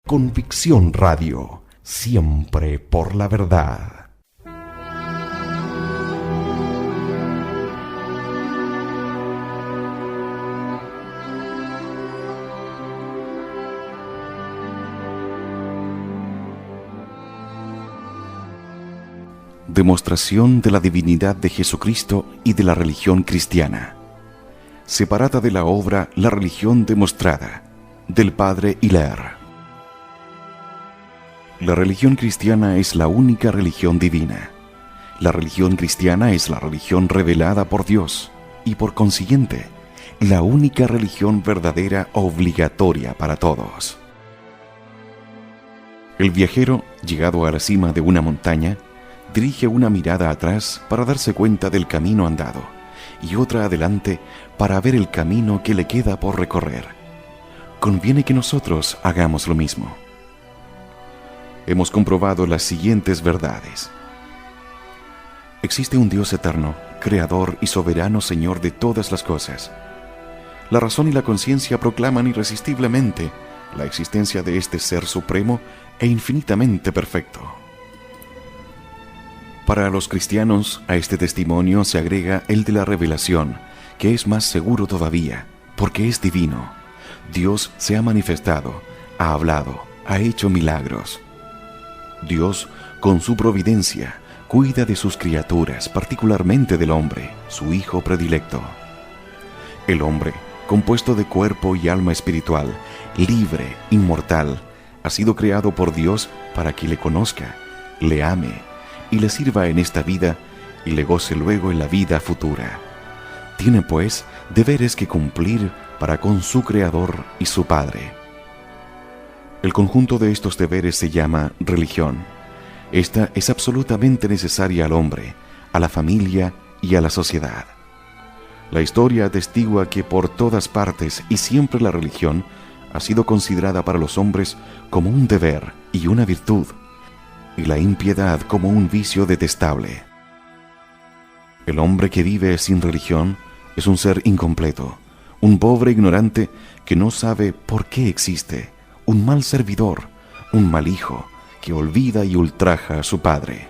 Convicción Radio, siempre por la verdad. Demostración de la divinidad de Jesucristo y de la religión cristiana. Separada de la obra La religión demostrada, del padre Hilaire. La religión cristiana es la única religión divina. La religión cristiana es la religión revelada por Dios y, por consiguiente, la única religión verdadera obligatoria para todos. El viajero, llegado a la cima de una montaña, dirige una mirada atrás para darse cuenta del camino andado y otra adelante para ver el camino que le queda por recorrer. Conviene que nosotros hagamos lo mismo. Hemos comprobado las siguientes verdades. Existe un Dios eterno, creador y soberano Señor de todas las cosas. La razón y la conciencia proclaman irresistiblemente la existencia de este Ser supremo e infinitamente perfecto. Para los cristianos, a este testimonio se agrega el de la revelación, que es más seguro todavía, porque es divino. Dios se ha manifestado, ha hablado, ha hecho milagros. Dios, con su providencia, cuida de sus criaturas, particularmente del hombre, su hijo predilecto. El hombre, compuesto de cuerpo y alma espiritual, libre, inmortal, ha sido creado por Dios para que le conozca, le ame y le sirva en esta vida y le goce luego en la vida futura. Tiene, pues, deberes que cumplir para con su Creador y su Padre. El conjunto de estos deberes se llama religión. Esta es absolutamente necesaria al hombre, a la familia y a la sociedad. La historia atestigua que por todas partes y siempre la religión ha sido considerada para los hombres como un deber y una virtud, y la impiedad como un vicio detestable. El hombre que vive sin religión es un ser incompleto, un pobre ignorante que no sabe por qué existe, un mal servidor, un mal hijo que olvida y ultraja a su padre.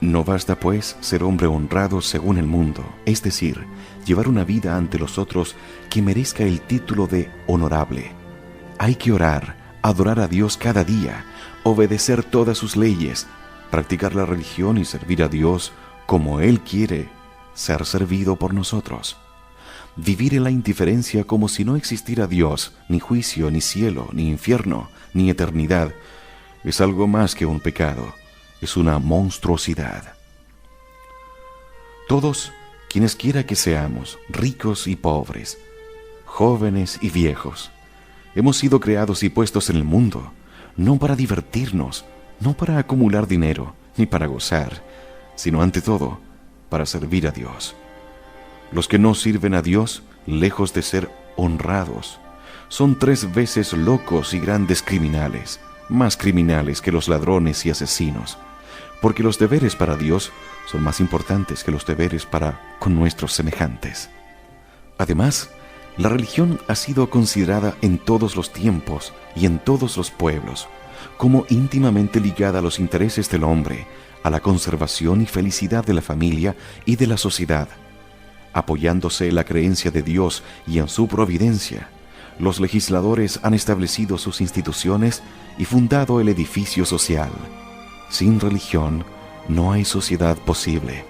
No basta, pues, ser hombre honrado según el mundo, es decir, llevar una vida ante los otros que merezca el título de honorable. Hay que orar, adorar a Dios cada día, obedecer todas sus leyes, practicar la religión y servir a Dios como Él quiere ser servido por nosotros. Vivir en la indiferencia como si no existiera Dios, ni juicio, ni cielo, ni infierno, ni eternidad, es algo más que un pecado, es una monstruosidad. Todos, quienes quiera que seamos, ricos y pobres, jóvenes y viejos, hemos sido creados y puestos en el mundo, no para divertirnos, no para acumular dinero, ni para gozar, sino ante todo, para servir a Dios. Los que no sirven a Dios, lejos de ser honrados, son 3 veces locos y grandes criminales, más criminales que los ladrones y asesinos, porque los deberes para Dios son más importantes que los deberes para con nuestros semejantes. Además, la religión ha sido considerada en todos los tiempos y en todos los pueblos como íntimamente ligada a los intereses del hombre, a la conservación y felicidad de la familia y de la sociedad. Apoyándose en la creencia de Dios y en su providencia, los legisladores han establecido sus instituciones y fundado el edificio social. Sin religión no hay sociedad posible.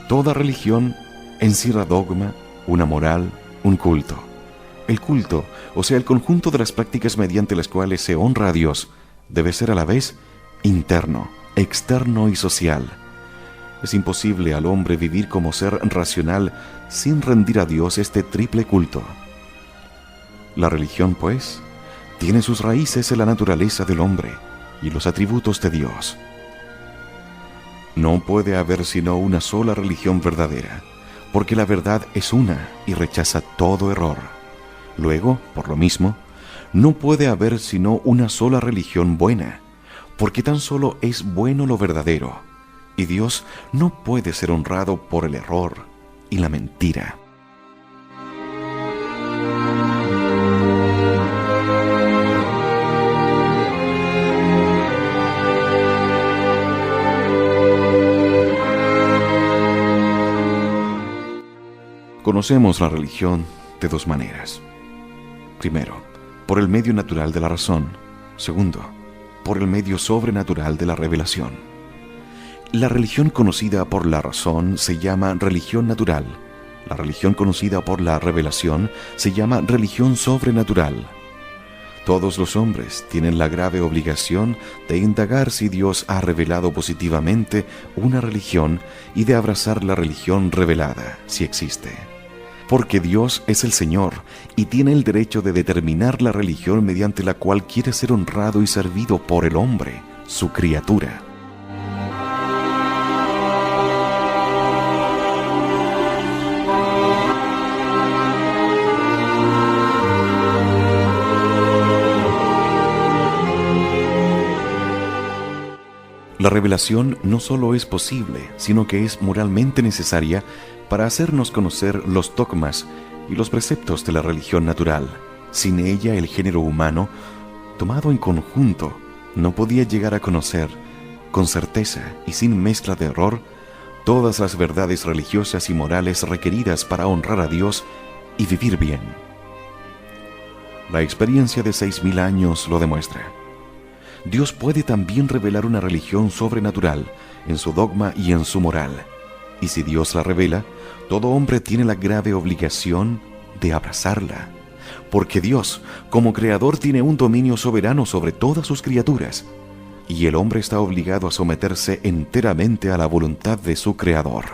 Toda religión encierra dogma, una moral, un culto. El culto, o sea, el conjunto de las prácticas mediante las cuales se honra a Dios, debe ser a la vez interno, externo y social. Es imposible al hombre vivir como ser racional sin rendir a Dios este triple culto. La religión, pues, tiene sus raíces en la naturaleza del hombre, y los atributos de Dios. No puede haber sino una sola religión verdadera, porque la verdad es una y rechaza todo error. Luego, por lo mismo, no puede haber sino una sola religión buena, porque tan solo es bueno lo verdadero, y Dios no puede ser honrado por el error y la mentira. Conocemos la religión de dos maneras. Primero, por el medio natural de la razón. Segundo, por el medio sobrenatural de la revelación. La religión conocida por la razón se llama religión natural. La religión conocida por la revelación se llama religión sobrenatural. Todos los hombres tienen la grave obligación de indagar si Dios ha revelado positivamente una religión y de abrazar la religión revelada, si existe. Porque Dios es el Señor y tiene el derecho de determinar la religión mediante la cual quiere ser honrado y servido por el hombre, su criatura. La revelación no solo es posible, sino que es moralmente necesaria para hacernos conocer los dogmas y los preceptos de la religión natural. Sin ella, el género humano, tomado en conjunto, no podía llegar a conocer, con certeza y sin mezcla de error, todas las verdades religiosas y morales requeridas para honrar a Dios y vivir bien. La experiencia de 6.000 años lo demuestra. Dios puede también revelar una religión sobrenatural en su dogma y en su moral. Y si Dios la revela, todo hombre tiene la grave obligación de abrazarla, porque Dios, como creador, tiene un dominio soberano sobre todas sus criaturas, y el hombre está obligado a someterse enteramente a la voluntad de su creador.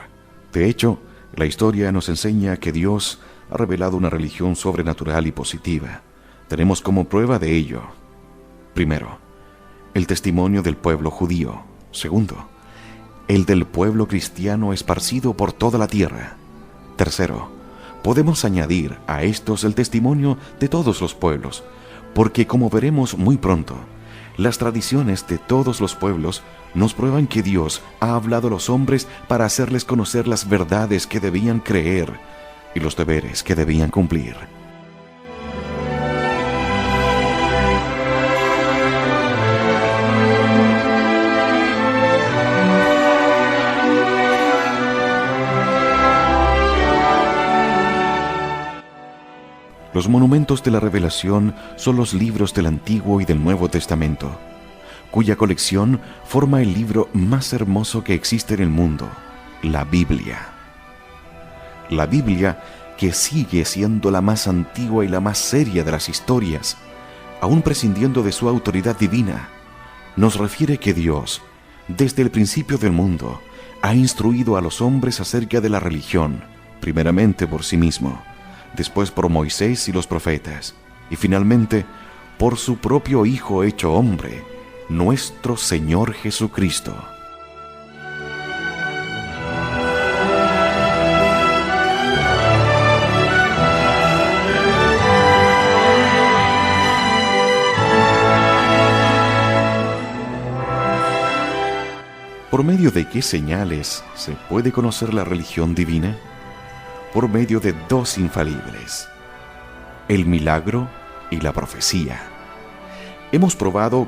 De hecho, la historia nos enseña que Dios ha revelado una religión sobrenatural y positiva. Tenemos como prueba de ello: primero, el testimonio del pueblo judío; segundo, el del pueblo cristiano esparcido por toda la tierra; tercero, podemos añadir a estos el testimonio de todos los pueblos, porque como veremos muy pronto, las tradiciones de todos los pueblos nos prueban que Dios ha hablado a los hombres para hacerles conocer las verdades que debían creer y los deberes que debían cumplir. Los monumentos de la revelación son los libros del Antiguo y del Nuevo Testamento, cuya colección forma el libro más hermoso que existe en el mundo, la Biblia. La Biblia, que sigue siendo la más antigua y la más seria de las historias, aún prescindiendo de su autoridad divina, nos refiere que Dios, desde el principio del mundo, ha instruido a los hombres acerca de la religión, primeramente por sí mismo, después por Moisés y los profetas, y finalmente por su propio Hijo hecho hombre, nuestro Señor Jesucristo. ¿Por medio de qué señales se puede conocer la religión divina? Por medio de dos infalibles: el milagro y la profecía. Hemos probado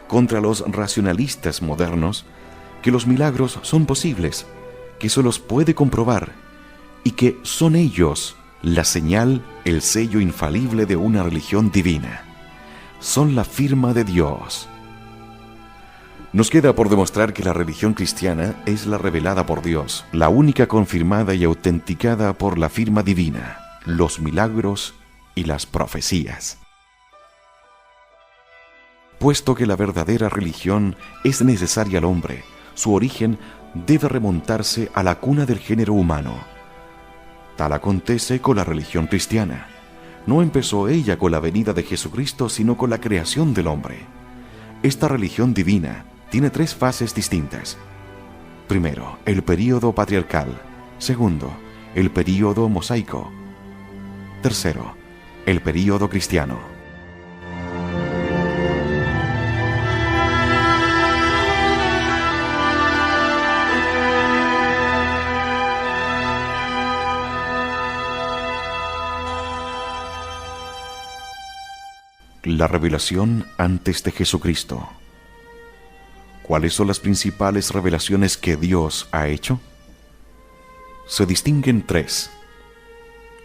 contra los racionalistas modernos que los milagros son posibles, que se los puede comprobar y que son ellos la señal, el sello infalible de una religión divina. Son la firma de Dios. Nos queda por demostrar que la religión cristiana es la revelada por Dios, la única confirmada y autenticada por la firma divina, los milagros y las profecías. Puesto que la verdadera religión es necesaria al hombre, su origen debe remontarse a la cuna del género humano. Tal acontece con la religión cristiana. No empezó ella con la venida de Jesucristo, sino con la creación del hombre. Esta religión divina tiene tres fases distintas. Primero, el período patriarcal. Segundo, el período mosaico. Tercero, el período cristiano. La revelación antes de Jesucristo. ¿Cuáles son las principales revelaciones que Dios ha hecho? Se distinguen tres.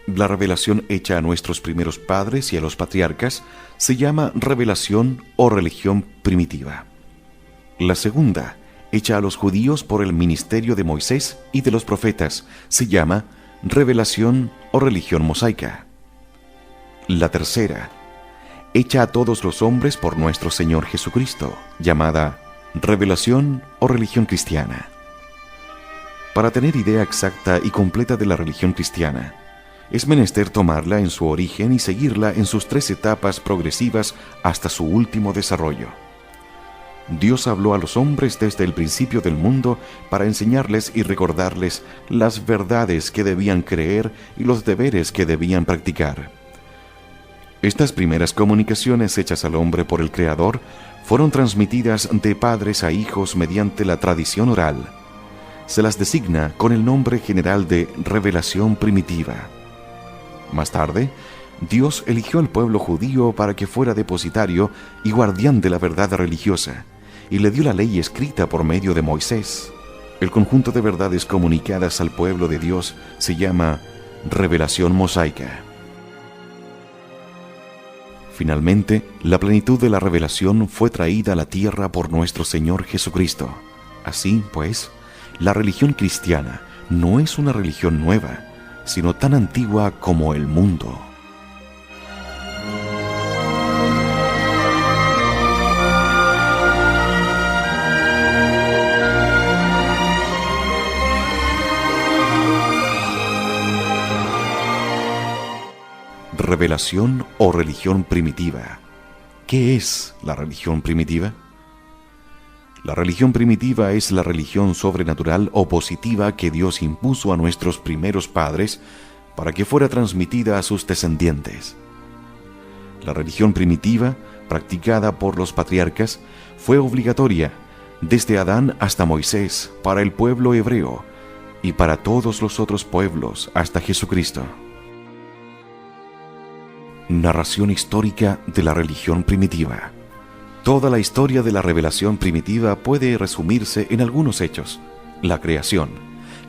La revelación hecha a nuestros primeros padres y a los patriarcas se llama revelación o religión primitiva. La segunda, hecha a los judíos por el ministerio de Moisés y de los profetas, se llama revelación o religión mosaica. La tercera, hecha a todos los hombres por nuestro Señor Jesucristo, llamada revelación o religión cristiana. Para tener idea exacta y completa de la religión cristiana, es menester tomarla en su origen y seguirla en sus tres etapas progresivas hasta su último desarrollo. Dios habló a los hombres desde el principio del mundo para enseñarles y recordarles las verdades que debían creer y los deberes que debían practicar. Estas primeras comunicaciones hechas al hombre por el Creador fueron transmitidas de padres a hijos mediante la tradición oral. Se las designa con el nombre general de revelación primitiva. Más tarde, Dios eligió al pueblo judío para que fuera depositario y guardián de la verdad religiosa, y le dio la ley escrita por medio de Moisés. El conjunto de verdades comunicadas al pueblo de Dios se llama revelación mosaica. Finalmente, la plenitud de la revelación fue traída a la tierra por nuestro Señor Jesucristo. Así, pues, la religión cristiana no es una religión nueva, sino tan antigua como el mundo. Revelación o religión primitiva. ¿Qué es la religión primitiva? La religión primitiva es la religión sobrenatural o positiva que Dios impuso a nuestros primeros padres para que fuera transmitida a sus descendientes. La religión primitiva, practicada por los patriarcas, fue obligatoria desde Adán hasta Moisés para el pueblo hebreo y para todos los otros pueblos hasta Jesucristo. Narración histórica de la religión primitiva. Toda la historia de la revelación primitiva puede resumirse en algunos hechos: la creación,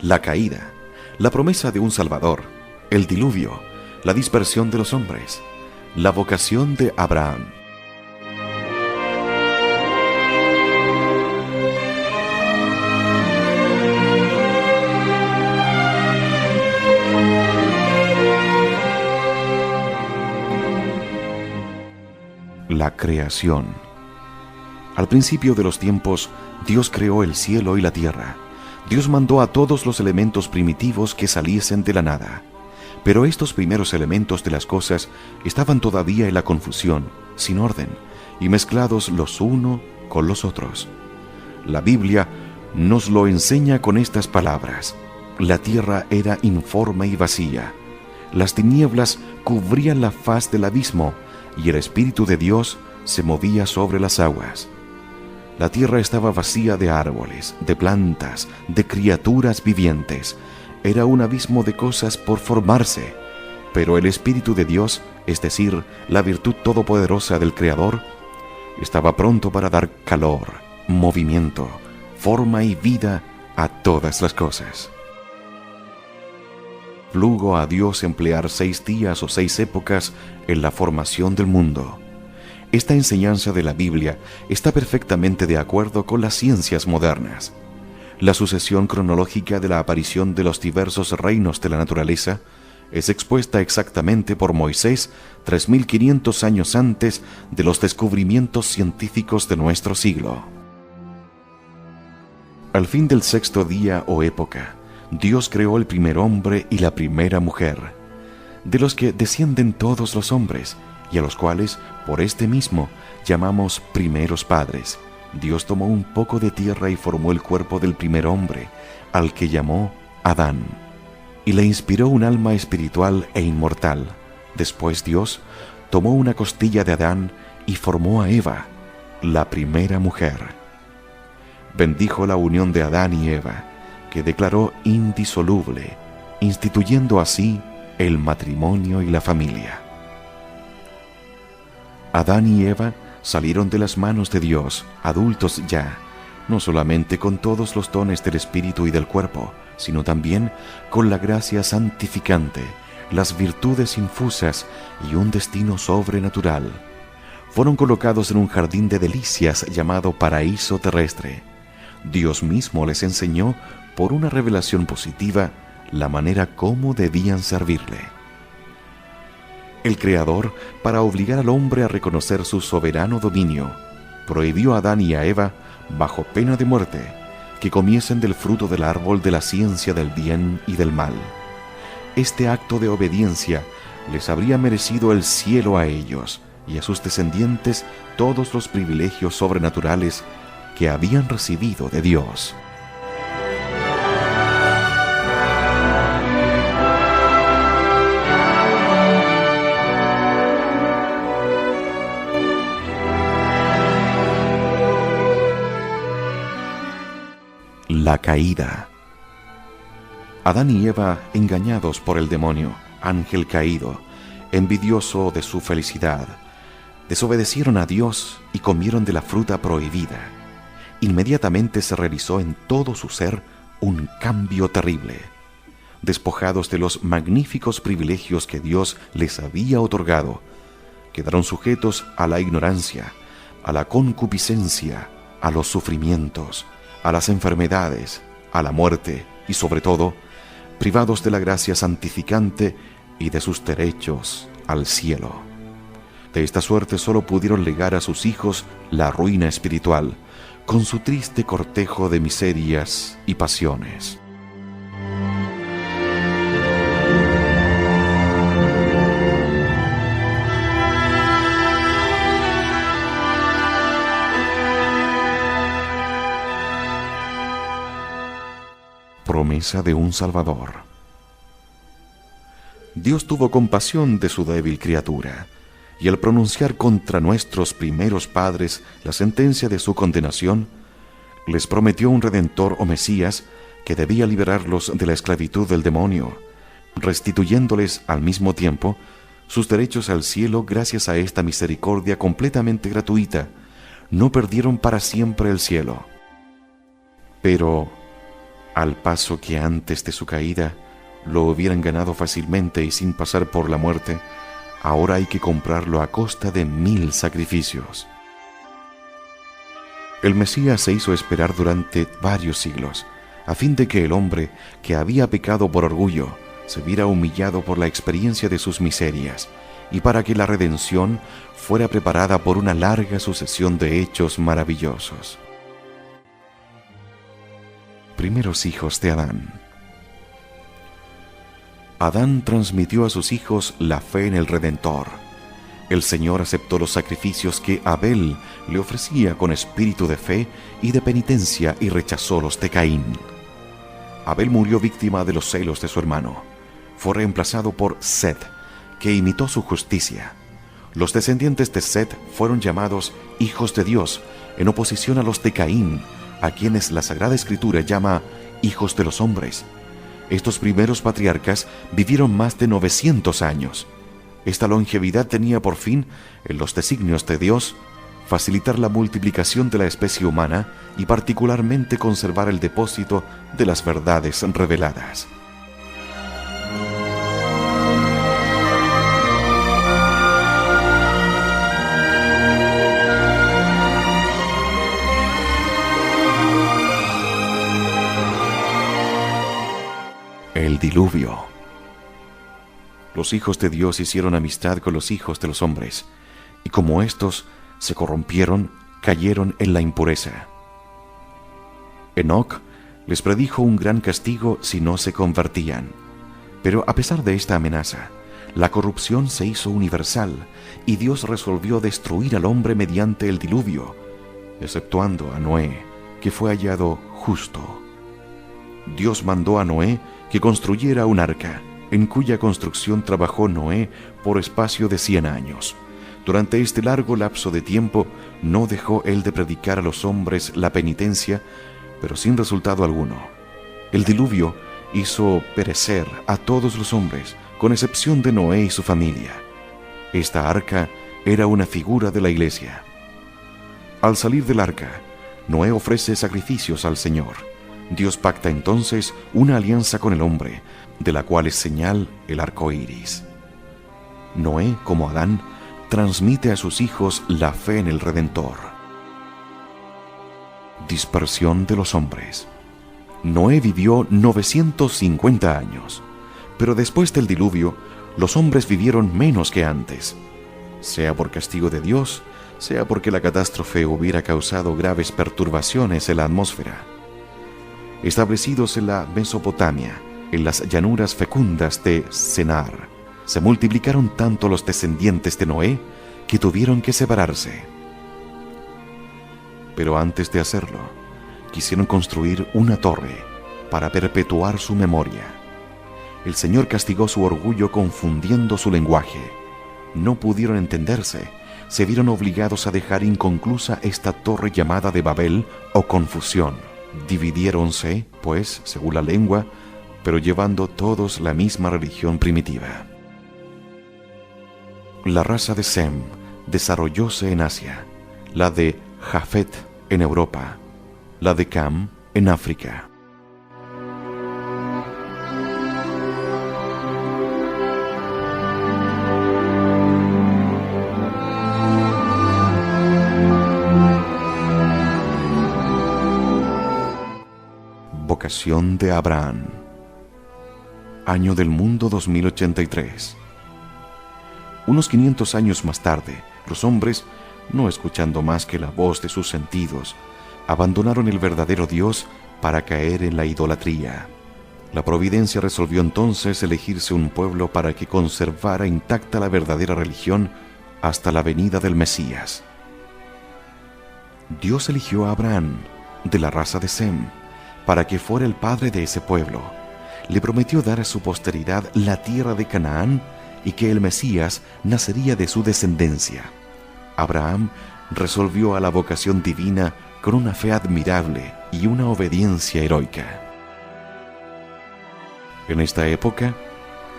la caída, la promesa de un Salvador, el diluvio, la dispersión de los hombres, la vocación de Abraham. La creación. Al principio de los tiempos, Dios creó el cielo y la tierra. Dios mandó a todos los elementos primitivos que saliesen de la nada. Pero estos primeros elementos de las cosas estaban todavía en la confusión, sin orden, y mezclados los unos con los otros. La Biblia nos lo enseña con estas palabras: la tierra era informe y vacía. Las tinieblas cubrían la faz del abismo, y el Espíritu de Dios se movía sobre las aguas. La tierra estaba vacía de árboles, de plantas, de criaturas vivientes. Era un abismo de cosas por formarse, pero el Espíritu de Dios, es decir, la virtud todopoderosa del Creador, estaba pronto para dar calor, movimiento, forma y vida a todas las cosas. Plugo a Dios emplear 6 días o 6 épocas en la formación del mundo. Esta enseñanza de la Biblia está perfectamente de acuerdo con las ciencias modernas. La sucesión cronológica de la aparición de los diversos reinos de la naturaleza es expuesta exactamente por Moisés 3500 años antes de los descubrimientos científicos de nuestro siglo. Al fin del 6º día o época, Dios creó el primer hombre y la primera mujer, de los que descienden todos los hombres, y a los cuales, por este mismo, llamamos primeros padres. Dios tomó un poco de tierra y formó el cuerpo del primer hombre, al que llamó Adán, y le inspiró un alma espiritual e inmortal. Después Dios tomó una costilla de Adán y formó a Eva, la primera mujer. Bendijo la unión de Adán y Eva, que declaró indisoluble, instituyendo así el matrimonio y la familia. Adán y Eva salieron de las manos de Dios, adultos ya, no solamente con todos los dones del espíritu y del cuerpo, sino también con la gracia santificante, las virtudes infusas y un destino sobrenatural. Fueron colocados en un jardín de delicias llamado paraíso terrestre. Dios mismo les enseñó, por una revelación positiva, la manera como debían servirle. El Creador, para obligar al hombre a reconocer su soberano dominio, prohibió a Adán y a Eva, bajo pena de muerte, que comiesen del fruto del árbol de la ciencia del bien y del mal. Este acto de obediencia les habría merecido el cielo a ellos y a sus descendientes todos los privilegios sobrenaturales que habían recibido de Dios. La caída. Adán y Eva, engañados por el demonio, ángel caído, envidioso de su felicidad, desobedecieron a Dios y comieron de la fruta prohibida. Inmediatamente se realizó en todo su ser un cambio terrible. Despojados de los magníficos privilegios que Dios les había otorgado, quedaron sujetos a la ignorancia, a la concupiscencia, a los sufrimientos, a las enfermedades, a la muerte y, sobre todo, privados de la gracia santificante y de sus derechos al cielo. De esta suerte solo pudieron legar a sus hijos la ruina espiritual, con su triste cortejo de miserias y pasiones. Promesa de un Salvador. Dios tuvo compasión de su débil criatura, y al pronunciar contra nuestros primeros padres la sentencia de su condenación, les prometió un Redentor o Mesías que debía liberarlos de la esclavitud del demonio, restituyéndoles al mismo tiempo sus derechos al cielo. Gracias a esta misericordia completamente gratuita, no perdieron para siempre el cielo. Pero, al paso que antes de su caída lo hubieran ganado fácilmente y sin pasar por la muerte, ahora hay que comprarlo a costa de 1000 sacrificios. El Mesías se hizo esperar durante varios siglos, a fin de que el hombre que había pecado por orgullo se viera humillado por la experiencia de sus miserias, y para que la redención fuera preparada por una larga sucesión de hechos maravillosos. Primeros hijos de Adán. Adán transmitió a sus hijos la fe en el Redentor. El Señor aceptó los sacrificios que Abel le ofrecía con espíritu de fe y de penitencia y rechazó los de Caín. Abel murió víctima de los celos de su hermano. Fue reemplazado por Set, que imitó su justicia. Los descendientes de Set fueron llamados hijos de Dios, en oposición a los de Caín, a quienes la Sagrada Escritura llama hijos de los hombres. Estos primeros patriarcas vivieron más de 900 años. Esta longevidad tenía por fin, en los designios de Dios, facilitar la multiplicación de la especie humana y particularmente conservar el depósito de las verdades reveladas. El diluvio. Los hijos de Dios hicieron amistad con los hijos de los hombres, y como éstos se corrompieron, cayeron en la impureza. Enoc les predijo un gran castigo si no se convertían. Pero a pesar de esta amenaza, La corrupción se hizo universal y Dios resolvió destruir al hombre mediante el diluvio, exceptuando a Noé, que fue hallado justo. Dios mandó a Noé que construyera un arca, en cuya construcción trabajó Noé por espacio de 100 años. Durante este largo lapso de tiempo no dejó él de predicar a los hombres la penitencia, pero sin resultado alguno. El diluvio hizo perecer a todos los hombres, con excepción de Noé y su familia. Esta arca era una figura de la iglesia. Al salir del arca, Noé ofrece sacrificios al Señor. Dios pacta entonces una alianza con el hombre, de la cual es señal el arco iris. Noé, como Adán, transmite a sus hijos la fe en el Redentor. Dispersión de los hombres. Noé vivió 950 años, pero después del diluvio, los hombres vivieron menos que antes, sea por castigo de Dios, sea porque la catástrofe hubiera causado graves perturbaciones en la atmósfera. Establecidos en la Mesopotamia, en las llanuras fecundas de Senar, se multiplicaron tanto los descendientes de Noé que tuvieron que separarse. Pero antes de hacerlo, quisieron construir una torre para perpetuar su memoria. El Señor castigó su orgullo confundiendo su lenguaje. No pudieron entenderse, se vieron obligados a dejar inconclusa esta torre llamada de Babel o confusión. Dividiéronse, pues, según la lengua, pero llevando todos la misma religión primitiva. La raza de Sem desarrollóse en Asia, la de Jafet en Europa, la de Cam en África. Vocación de Abraham. Año del mundo 2083. Unos 500 años más tarde, los hombres, no escuchando más que la voz de sus sentidos, abandonaron el verdadero Dios para caer en la idolatría. La providencia resolvió entonces elegirse un pueblo para que conservara intacta la verdadera religión hasta la venida del Mesías. Dios eligió a Abraham, de la raza de Sem, para que fuera el padre de ese pueblo. Le prometió dar a su posteridad la tierra de Canaán y que el Mesías nacería de su descendencia. Abraham resolvió a la vocación divina con una fe admirable y una obediencia heroica. En esta época,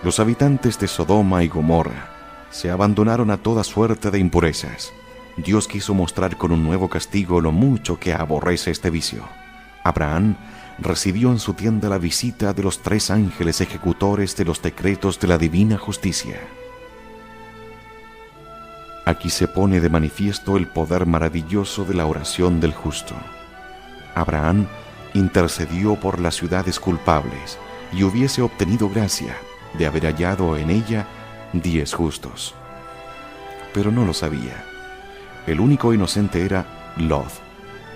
los habitantes de Sodoma y Gomorra se abandonaron a toda suerte de impurezas. Dios quiso mostrar con un nuevo castigo lo mucho que aborrece este vicio. Abraham recibió en su tienda la visita de los 3 ángeles ejecutores de los decretos de la divina justicia. Aquí se pone de manifiesto el poder maravilloso de la oración del justo. Abraham intercedió por las ciudades culpables y hubiese obtenido gracia de haber hallado en ella 10 justos. Pero no lo sabía. El único inocente era Lot,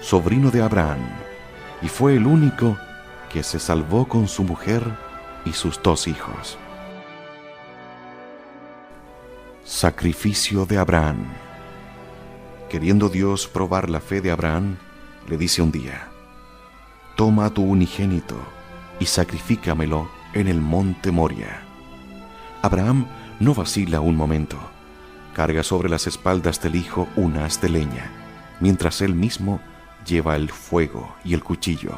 sobrino de Abraham, y fue el único que se salvó con su mujer y sus 2 hijos. Sacrificio de Abraham. Queriendo Dios probar la fe de Abraham, le dice un día: toma a tu unigénito y sacrifícamelo en el monte Moria. Abraham no vacila un momento. Carga sobre las espaldas del hijo un haz de leña, mientras él mismo lleva el fuego y el cuchillo,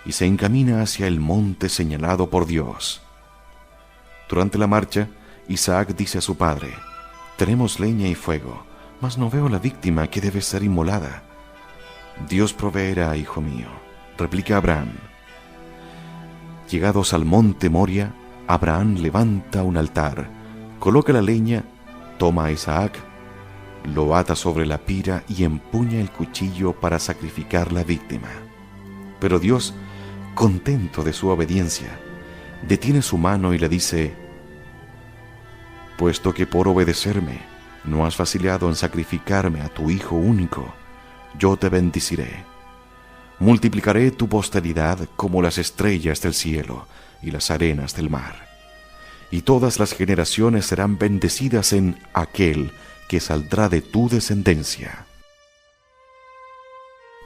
y se encamina hacia el monte señalado por Dios. Durante la marcha, Isaac dice a su padre: tenemos leña y fuego, mas no veo la víctima que debe ser inmolada. Dios proveerá, hijo mío, replica Abraham. Llegados al monte Moria, Abraham levanta un altar, coloca la leña, toma a Isaac, lo ata sobre la pira y empuña el cuchillo para sacrificar la víctima. Pero Dios, contento de su obediencia, detiene su mano y le dice: puesto que por obedecerme no has vacilado en sacrificarme a tu hijo único, yo te bendeciré. Multiplicaré tu posteridad como las estrellas del cielo y las arenas del mar. y todas las generaciones serán bendecidas en aquel que saldrá de tu descendencia.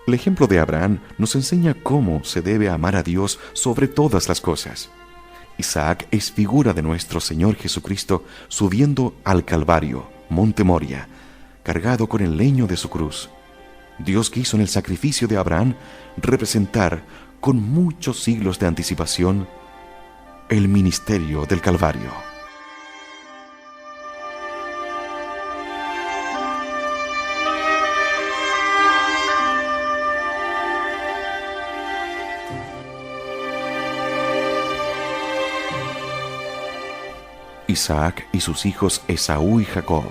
El ejemplo de Abraham nos enseña cómo se debe amar a Dios sobre todas las cosas. Isaac es figura de nuestro Señor Jesucristo subiendo al Calvario, Monte Moria, cargado con el leño de su cruz. Dios quiso en el sacrificio de Abraham representar con muchos siglos de anticipación el ministerio del Calvario. Isaac y sus hijos Esaú y Jacob.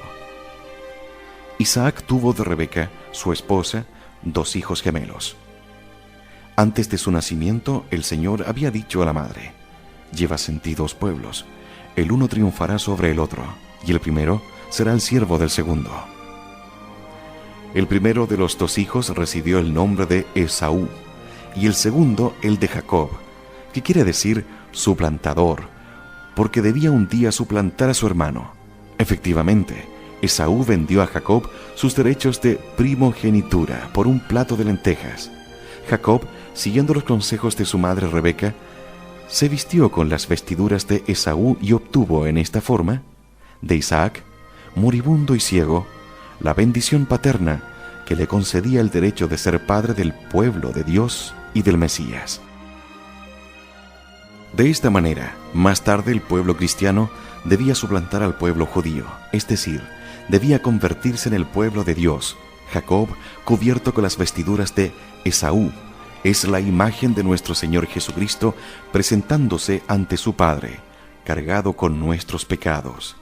Isaac tuvo de Rebeca, su esposa, 2 hijos gemelos. Antes de su nacimiento, el Señor había dicho a la madre: «Llevas en ti 2 pueblos, el uno triunfará sobre el otro, y el primero será el siervo del segundo». El primero de los 2 hijos recibió el nombre de Esaú, y el segundo el de Jacob, que quiere decir suplantador, porque debía un día suplantar a su hermano. Efectivamente, Esaú vendió a Jacob sus derechos de primogenitura por un plato de lentejas. Jacob, siguiendo los consejos de su madre Rebeca, se vistió con las vestiduras de Esaú y obtuvo en esta forma de Isaac, moribundo y ciego, la bendición paterna que le concedía el derecho de ser padre del pueblo de Dios y del Mesías. De esta manera, más tarde el pueblo cristiano debía suplantar al pueblo judío, es decir, debía convertirse en el pueblo de Dios. Jacob, cubierto con las vestiduras de Esaú, es la imagen de nuestro Señor Jesucristo presentándose ante su Padre, cargado con nuestros pecados.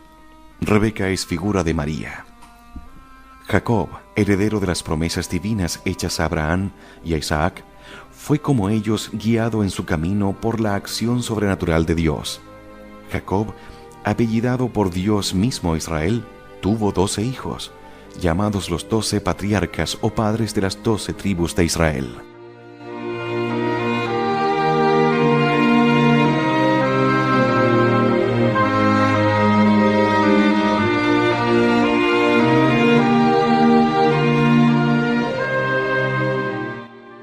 Rebeca es figura de María. Jacob, heredero de las promesas divinas hechas a Abraham y a Isaac, fue como ellos guiado en su camino por la acción sobrenatural de Dios. Jacob, apellidado por Dios mismo Israel, tuvo 12 hijos, llamados los 12 patriarcas o padres de las 12 tribus de Israel.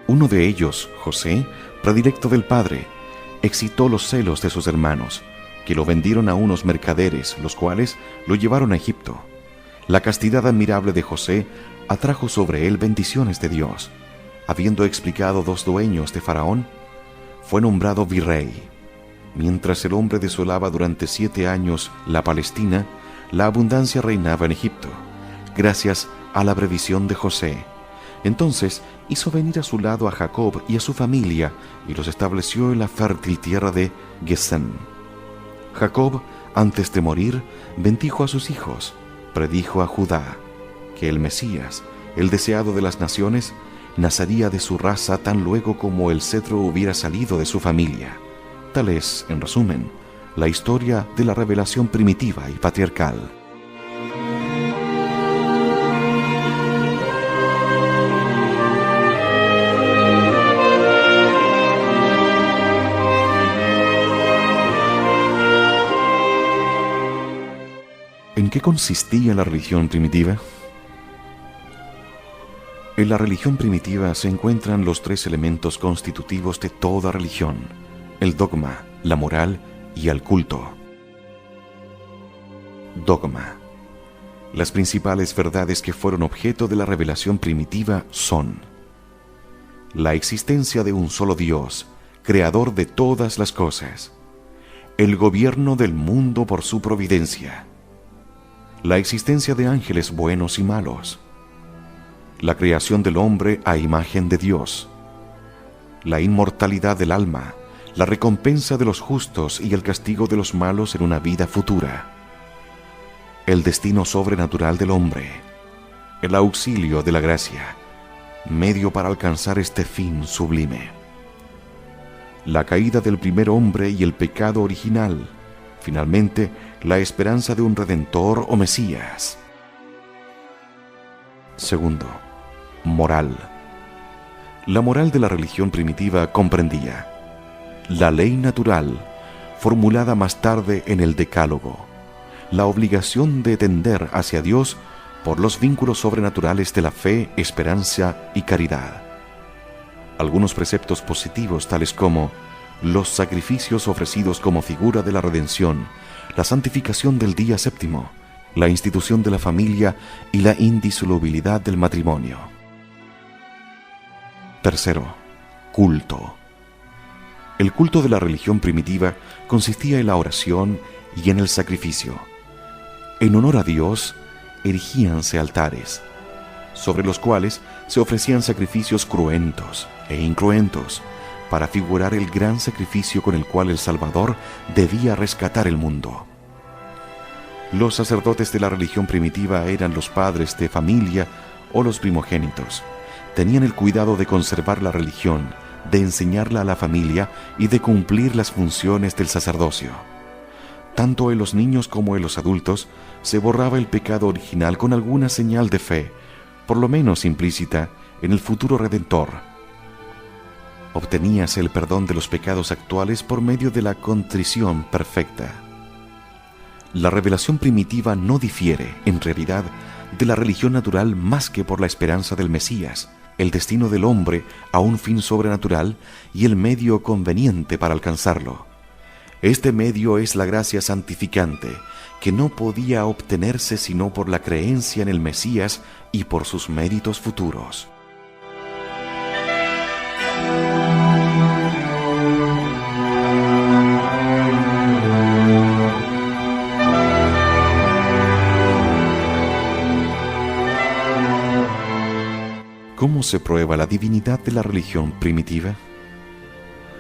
Uno de ellos, José, predilecto del padre, excitó los celos de sus hermanos, que lo vendieron a unos mercaderes, los cuales lo llevaron a Egipto. La castidad admirable de José atrajo sobre él bendiciones de Dios. Habiendo explicado 2 dueños de Faraón, fue nombrado virrey. Mientras el hombre desolaba durante 7 años la Palestina, la abundancia reinaba en Egipto, gracias a la previsión de José. Entonces hizo venir a su lado a Jacob y a su familia y los estableció en la fértil tierra de Gesem. Jacob, antes de morir, bendijo a sus hijos, predijo a Judá que el Mesías, el deseado de las naciones, nacería de su raza tan luego como el cetro hubiera salido de su familia. Tal es, en resumen, la historia de la revelación primitiva y patriarcal. ¿En qué consistía la religión primitiva? En la religión primitiva se encuentran los 3 elementos constitutivos de toda religión: el dogma, la moral y el culto. Dogma. Las principales verdades que fueron objeto de la revelación primitiva son: la existencia de un solo Dios, creador de todas las cosas; el gobierno del mundo por su providencia; la existencia de ángeles buenos y malos; la creación del hombre a imagen de Dios; la inmortalidad del alma, la recompensa de los justos y el castigo de los malos en una vida futura; el destino sobrenatural del hombre; el auxilio de la gracia, medio para alcanzar este fin sublime; la caída del primer hombre y el pecado original; finalmente, la esperanza de un Redentor o Mesías. Segundo, moral. La moral de la religión primitiva comprendía la ley natural, formulada más tarde en el Decálogo, la obligación de tender hacia Dios por los vínculos sobrenaturales de la fe, esperanza y caridad. Algunos preceptos positivos, tales como los sacrificios ofrecidos como figura de la redención, la santificación del día séptimo, la institución de la familia y la indisolubilidad del matrimonio. Tercero, culto. El culto de la religión primitiva consistía en la oración y en el sacrificio. En honor a Dios, erigíanse altares, sobre los cuales se ofrecían sacrificios cruentos e incruentos, para figurar el gran sacrificio con el cual el Salvador debía rescatar el mundo. Los sacerdotes de la religión primitiva eran los padres de familia o los primogénitos. Tenían el cuidado de conservar la religión, de enseñarla a la familia y de cumplir las funciones del sacerdocio. Tanto en los niños como en los adultos se borraba el pecado original con alguna señal de fe, por lo menos implícita, en el futuro Redentor. Obteníase el perdón de los pecados actuales por medio de la contrición perfecta. La revelación primitiva no difiere, en realidad, de la religión natural más que por la esperanza del Mesías, el destino del hombre a un fin sobrenatural y el medio conveniente para alcanzarlo. Este medio es la gracia santificante, que no podía obtenerse sino por la creencia en el Mesías y por sus méritos futuros. ¿Cómo se prueba la divinidad de la religión primitiva?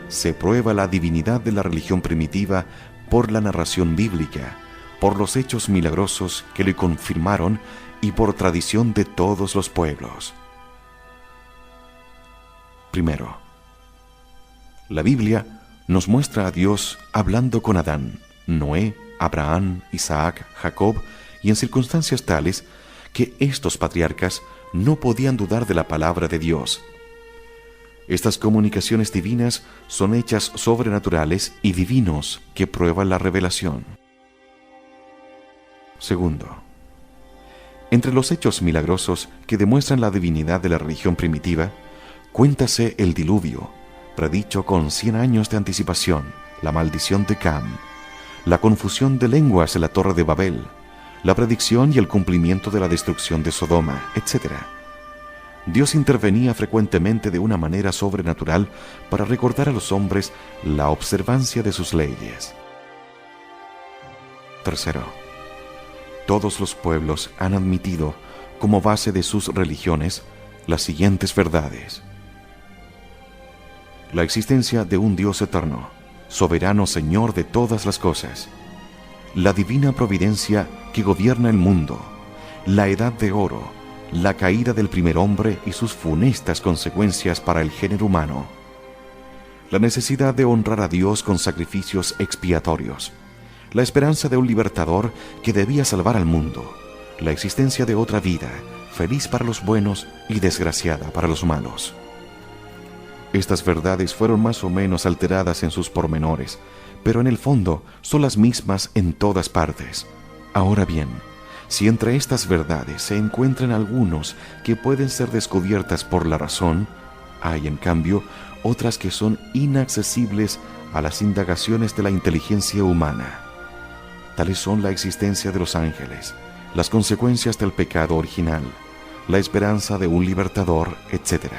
Se prueba la divinidad de la religión primitiva por la narración bíblica, por los hechos milagrosos que le confirmaron y por tradición de todos los pueblos. Primero, la Biblia nos muestra a Dios hablando con Adán, Noé, Abraham, Isaac, Jacob, y en circunstancias tales que estos patriarcas no podían dudar de la palabra de Dios. Estas comunicaciones divinas son hechas sobrenaturales y divinos que prueban la revelación. Segundo, entre los hechos milagrosos que demuestran la divinidad de la religión primitiva, cuéntase el diluvio, predicho con 100 años de anticipación, la maldición de Cam, la confusión de lenguas en la Torre de Babel, la predicción y el cumplimiento de la destrucción de Sodoma, etc. Dios intervenía frecuentemente de una manera sobrenatural para recordar a los hombres la observancia de sus leyes. Tercero, todos los pueblos han admitido como base de sus religiones las siguientes verdades: la existencia de un Dios eterno, soberano Señor de todas las cosas, la divina providencia que gobierna el mundo, la edad de oro, la caída del primer hombre y sus funestas consecuencias para el género humano, la necesidad de honrar a Dios con sacrificios expiatorios, la esperanza de un libertador que debía salvar al mundo, la existencia de otra vida, feliz para los buenos y desgraciada para los malos. Estas verdades fueron más o menos alteradas en sus pormenores, pero en el fondo son las mismas en todas partes. Ahora bien, si entre estas verdades se encuentran algunos que pueden ser descubiertas por la razón, hay en cambio otras que son inaccesibles a las indagaciones de la inteligencia humana. Tales son la existencia de los ángeles, las consecuencias del pecado original, la esperanza de un libertador, etc.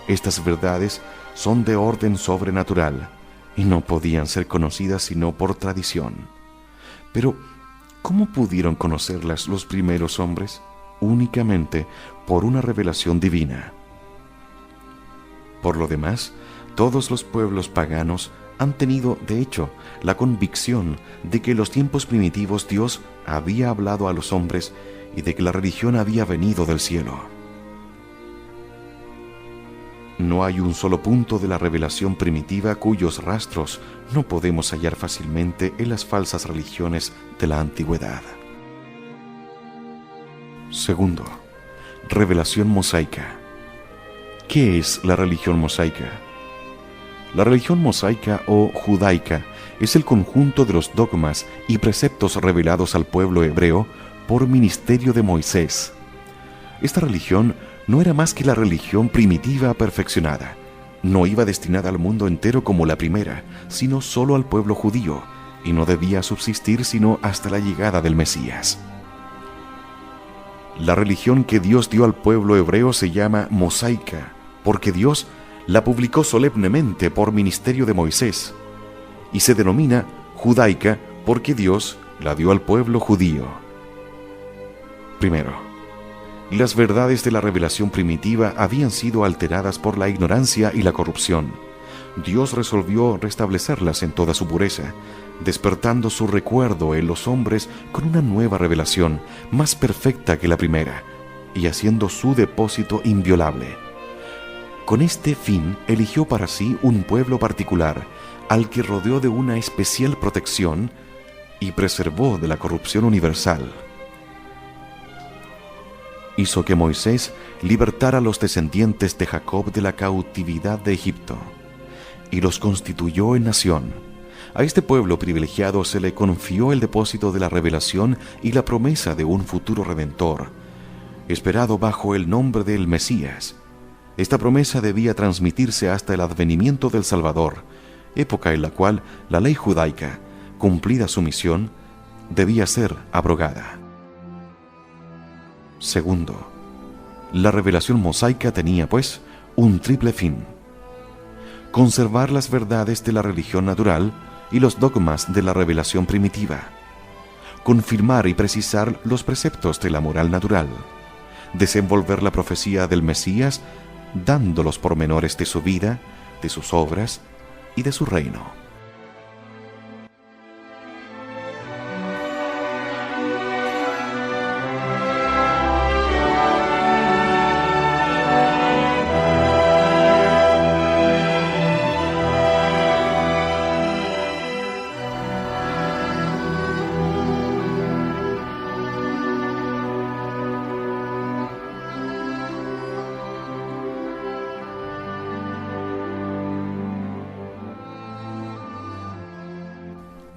Estas verdades son de orden sobrenatural y no podían ser conocidas sino por tradición. Pero, ¿cómo pudieron conocerlas los primeros hombres? Únicamente por una revelación divina. Por lo demás, todos los pueblos paganos han tenido, de hecho, la convicción de que en los tiempos primitivos Dios había hablado a los hombres y de que la religión había venido del cielo. No hay un solo punto de la revelación primitiva cuyos rastros no podemos hallar fácilmente en las falsas religiones de la antigüedad. Segundo, revelación mosaica. ¿Qué es la religión mosaica? La religión mosaica o judaica es el conjunto de los dogmas y preceptos revelados al pueblo hebreo por ministerio de Moisés. Esta religión no era más que la religión primitiva perfeccionada. No iba destinada al mundo entero como la primera, sino solo al pueblo judío, y no debía subsistir sino hasta la llegada del Mesías. La religión que Dios dio al pueblo hebreo se llama mosaica, porque Dios la publicó solemnemente por ministerio de Moisés, y se denomina judaica porque Dios la dio al pueblo judío. Primero, las verdades de la revelación primitiva habían sido alteradas por la ignorancia y la corrupción. Dios resolvió restablecerlas en toda su pureza, despertando su recuerdo en los hombres con una nueva revelación, más perfecta que la primera, y haciendo su depósito inviolable. Con este fin eligió para sí un pueblo particular, al que rodeó de una especial protección y preservó de la corrupción universal. Hizo que Moisés libertara a los descendientes de Jacob de la cautividad de Egipto, y los constituyó en nación. A este pueblo privilegiado se le confió el depósito de la revelación y la promesa de un futuro redentor, esperado bajo el nombre del Mesías. Esta promesa debía transmitirse hasta el advenimiento del Salvador, época en la cual la ley judaica, cumplida su misión, debía ser abrogada. Segundo, la revelación mosaica tenía, pues, un triple fin: conservar las verdades de la religión natural y los dogmas de la revelación primitiva, confirmar y precisar los preceptos de la moral natural, desenvolver la profecía del Mesías, dando los pormenores de su vida, de sus obras y de su reino.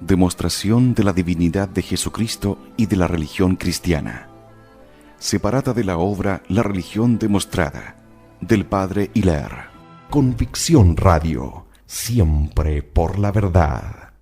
Demostración de la divinidad de Jesucristo y de la religión cristiana. Separada de la obra La religión demostrada, del padre Hilaire. Convicción Radio, siempre por la verdad.